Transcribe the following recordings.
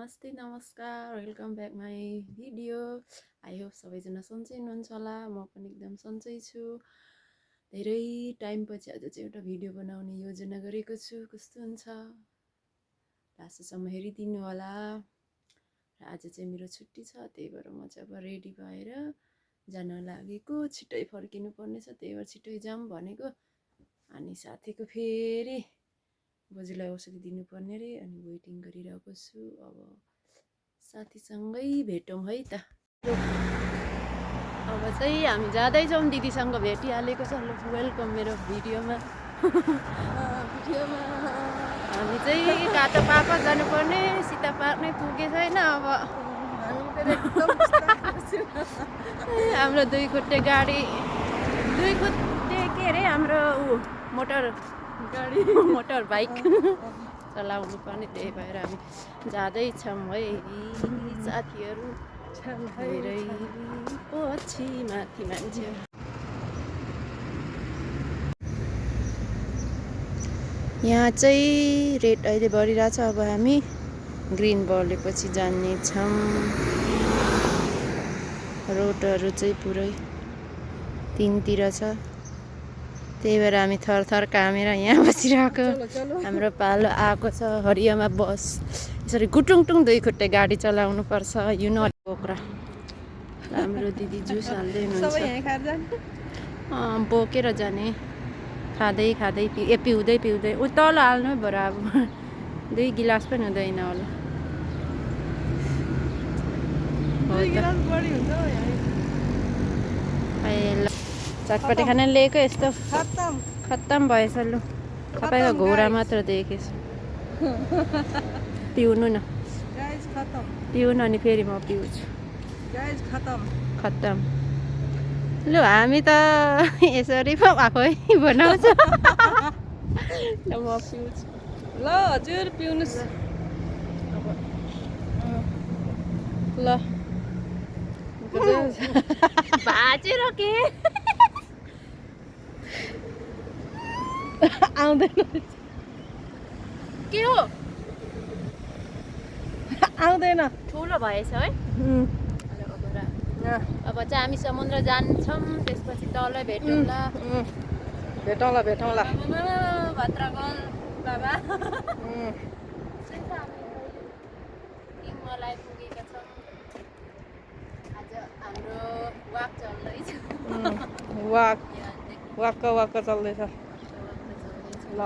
नमस्ते नमस्कार welcome back my video. I hope सबैजना सन्चै हुनुहुन्छ होला। म पनि एकदम सन्चै छु। धेरै टाइमपछि आज चाहिँ एउटा भिडियो बनाउने योजना गरेको छु। कस्तो हुन्छ लास्टसम्म हेरिदिनु होला। र आज चाहिँ मेरो छुट्टी छ, त्यही भएर म चाहिँ अब रेडी भएर जान लागेको। छिट्टै फर्किनु पर्ने छ, त्यही भएर छिट्टै जाऊँ भनेको। अनि साथीको फेरि बोजूलाई औषधि दिनुपर्ने रे, अनि वेटिङ गरिरहेको छु। अब साथीसँगै भेटौँ है त। अब चाहिँ हामी जाँदैछौँ, दिदीसँग भेटिहालेको छ। वेलकम मेरो भिडियोमा। हामी चाहिँ काटा पार्क जानुपर्ने, सीता पार्क नै पुगे छैन। अब हाम्रो दुई खुट्टे गाडी, दुई खुट्टे के अरे हाम्रो मोटर बाइक चलाउनु पर्ने, त्यही भएर हामी जाँदैछौँ है साथीहरू। धेरै पछि माथि मान्छे यहाँ चाहिँ रेड अहिले बढिरहेछ। अब हामी ग्रिन बढेपछि जानेछौँ। रोडहरू चाहिँ पुरै तिनतिर छ, त्यही भएर हामी थरथर कामेर यहाँ बसिरहेको। हाम्रो पालो आएको छ। हरियामा बस यसरी गुटुङटुङ दुई खुट्टे गाडी चलाउनु पर्छ। यु नट बोक्रा। हाम्रो दिदी जुस हाल्दै हुनुहुन्छ। बोकेर जाने, खाँदै खाँदै पिउँदै पिउँदै उ तल हाल्नु है बरु। अब दुई गिलास पनि हुँदैन होला। चटपटे खाना लिएको यस्तो खत्तम भएछ। लु तपाईँको घोडा मात्र देखेछु। पिउनु न, पिउनु अनि फेरि म पिउँछु। खत्तम। लु हामी त यसरी पो आफै बनाउँछ। ल म पिउँछु। ल हजुर पिउनुस्। ल बाजेर के आउँदैन के हो, आउँदैन। ठुलो भएछ है। अब चाहिँ हामी समुद्र जान्छौँ, त्यसपछि तल भेटौँला। भेटौँला। भद्रगल बाबा मलाई पुगेका छौँ। आज हाम्रो वाक चल्दैछ। वाक्क चल्दैछ। ल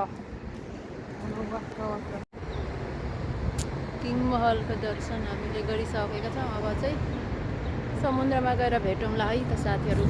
किङ महलको दर्शन हामीले गरिसकेका छौँ। अब चाहिँ समुद्रमा गएर भेटौँला है त साथीहरू।